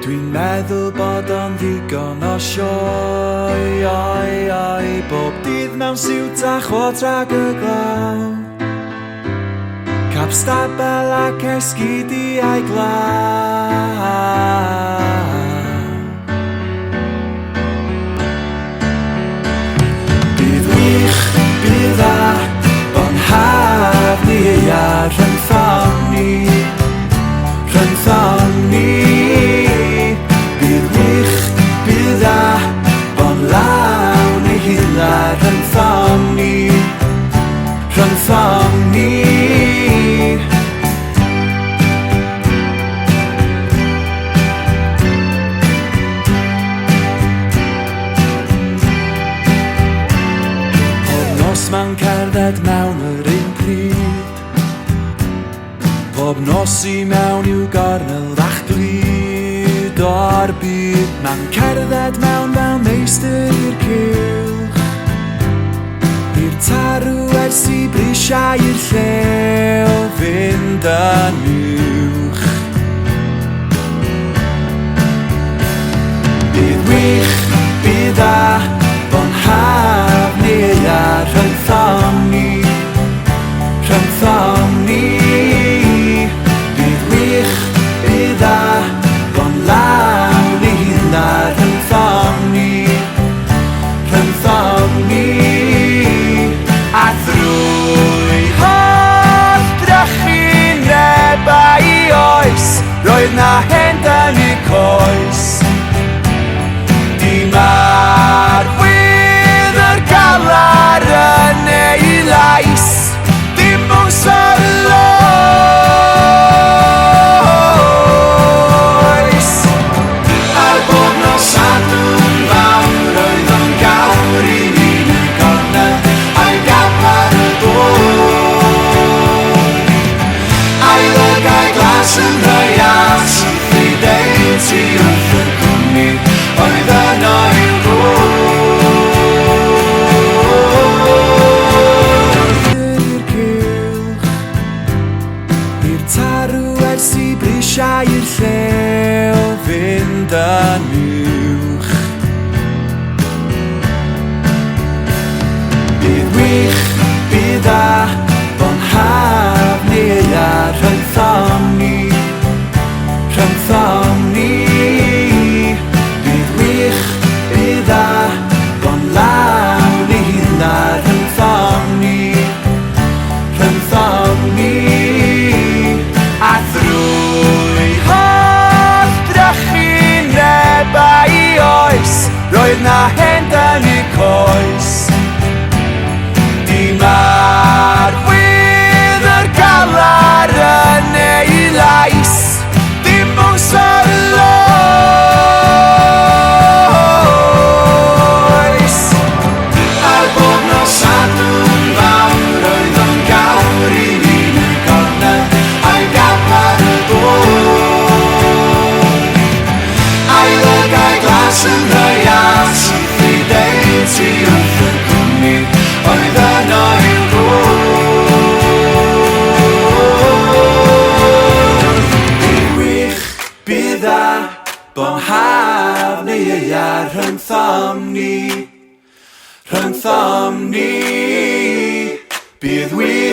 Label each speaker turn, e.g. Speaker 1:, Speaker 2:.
Speaker 1: Dwi'n meddwl bod o'n ddigon o sioe bob dydd mewn siwt a chwot rhag y glaw, cap stabel ac esgidi a'i glaw. Bydd wych, bydd dda, bo'n haf ni ar rhyngthon ni, rhyngthon ni. Bydd wych, bydd dda, bo'n law ni hilar rhyngthon ni, rhyngthon ni. Ma'n cerdded mewn yr un pryd, pob nos I mewn i'w gornel a'ch glid o'r byd. Ma'n cerdded mewn fel meistr i'r cylch, i'r tarw ers I brisiau i'r llew fynd yn uwch. Bydd wych, bydd dda, bo'n haf ni ar rhyngthon ni, rhyngthon ni. Bydd wych, bydd dda, bo'n law ni hilar rhyngthon ni, rhyngthon ni. A thrwy holl drychineb a'i oes, roedd na hen yn I coes. Dim arwydd yr galar yn ei lais, dim mwys o'r loes. Ar bob nos Sadwrn fawr oedd o'n gawr I un y gornel a'i gapar y bwr. A'i lygau glas yn rhoi as I ddeud ti wrth y cwmni oedd yno i'w bwrdd. I'r cylch, i'r tarw ers I brisiau i'r llew fynd yn uwch. Bydd wych, bydd dda, bo'n haf ni ar rhyngthon ni, rhyngthon ni. Bydd wych, bydd dda, bo'n law ni hilar rhyngthon ni, rhyngthon ni. A thrwy holl drychineb a'i oes, roedd na hen yn I coes. Dim arwydd yr galar yn ei lais, dim mwys o'r loes. Ar bob nos Sadwrn fawr oedd o'n gawr I un y gornel a'i gapar y bwr. A'i lygau glas yn rhoi as I ddeud ti wrth y cwmni oedd yno i'w bwrdd. Bydd wych, bydd dda, bo'n haf ni ar rhyngthon ni, rhyngthon ni. Bydd wych